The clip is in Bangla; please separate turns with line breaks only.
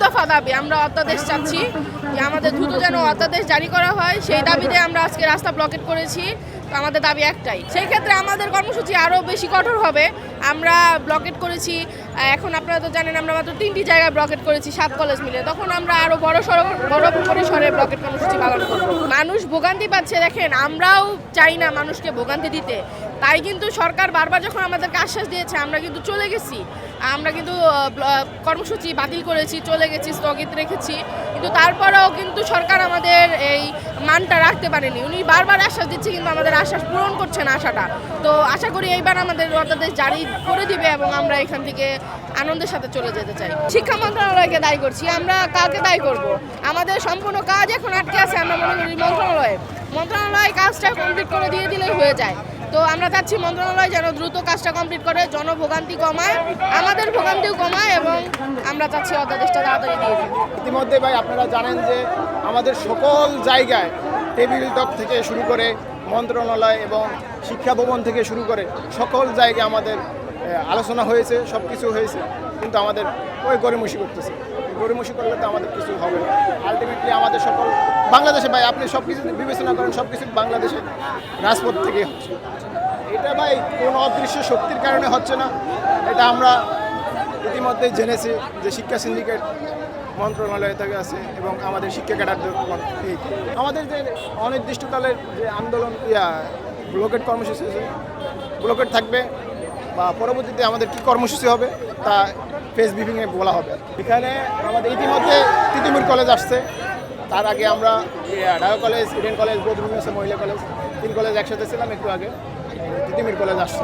দফা দাবি, আমরা অধ্যাদেশ চাচ্ছি যে আমাদের দ্রুত যেন অধ্যাদেশ জারি করা হয়, সেই দাবিতে আমরা আজকে রাস্তা ব্লকেট করেছি। তো আমাদের দাবি একটাই, সেই ক্ষেত্রে আমাদের কর্মসূচি আরও বেশি কঠোর হবে। আমরা ব্লকেট করেছি, এখন আপনারা তো জানেন আমরা মাত্র 3টি জায়গায় ব্লকেট করেছি 7 কলেজ মিলে, তখন আমরা আরও বড় পরিসরে ব্লকেট কর্মসূচি পালন করব। মানুষ ভোগান্তি পাচ্ছে, দেখেন আমরাও চাই না মানুষকে ভোগান্তি দিতে, তাই কিন্তু সরকার বারবার যখন আমাদেরকে আশ্বাস দিয়েছে আমরা কিন্তু চলে গেছি, আমরা কিন্তু কর্মসূচি বাতিল করেছি, চলে গেছি, স্থগিত রেখেছি, কিন্তু তারপরেও কিন্তু সরকার আমাদের এই মানটা রাখতে পারেনি। উনি বারবার আশ্বাস দিচ্ছে কিন্তু আমাদের আশ্বাস পূরণ করছে না আশাটা। তো আশা করি এইবার আমাদের অধ্যাদেশ জারি করে দিবে এবং আমরা এখান থেকে আনন্দের সাথে চলে যেতে চাই। শিক্ষা মন্ত্রণালয়কে দায়ী করছি, আমরা কাকে দায়ী করব? আমাদের সম্পূর্ণ কাজ এখন আটকে আছে, আমরা মনে করি মন্ত্রণালয় কাজটা কমপ্লিট করে দিয়ে দিলেই হয়ে যায়। তো আমরা চাচ্ছি মন্ত্রণালয় যেন দ্রুত কাজটা কমপ্লিট করে, জনভোগান্তি কমায়, আমাদের ভোগান্তিও কমায়, এবং আমরা চাচ্ছি অধ্যাদেশটা তাড়াতাড়ি দিয়ে দিন।
ইতিমধ্যে ভাই আপনারা জানেন যে আমাদের সকল জায়গায় টেবিল টক থেকে শুরু করে মন্ত্রণালয় এবং শিক্ষা ভবন থেকে শুরু করে সকল জায়গায় আমাদের আলোচনা হয়েছে, সব কিছু হয়েছে, কিন্তু আমাদের ওই গড়িমসি করতেছে। গড়িমসি করলে তো আমাদের কিছু হবে না। আলটিমেটলি আমাদের সকল বাংলাদেশে ভাই আপনি সব কিছু বিবেচনা করেন, সব কিছু বাংলাদেশে রাজপথ থেকে হচ্ছে। এটা ভাই কোনো অদৃশ্য শক্তির কারণে হচ্ছে না, এটা আমরা ইতিমধ্যেই জেনেছি যে শিক্ষা সিন্ডিকেট মন্ত্রণালয় থেকে আছে এবং আমাদের শিক্ষা ক্যাডারদের আমাদের যে অনির্দিষ্টকালের যে আন্দোলন ব্লকেট কর্মসূচি ব্লকেট থাকবে বা পরবর্তীতে আমাদের কী কর্মসূচি হবে তা প্রেস ব্রিফিংয়ে বলা হবে। এখানে আমাদের ইতিমধ্যে তিতুমির কলেজ আসছে, তার আগে আমরা Dhaka college, Eden college, Badrul মহিলা কলেজ, 3 কলেজ একসাথে ছিলাম একটু আগে, তিতুমির কলেজ আসছে।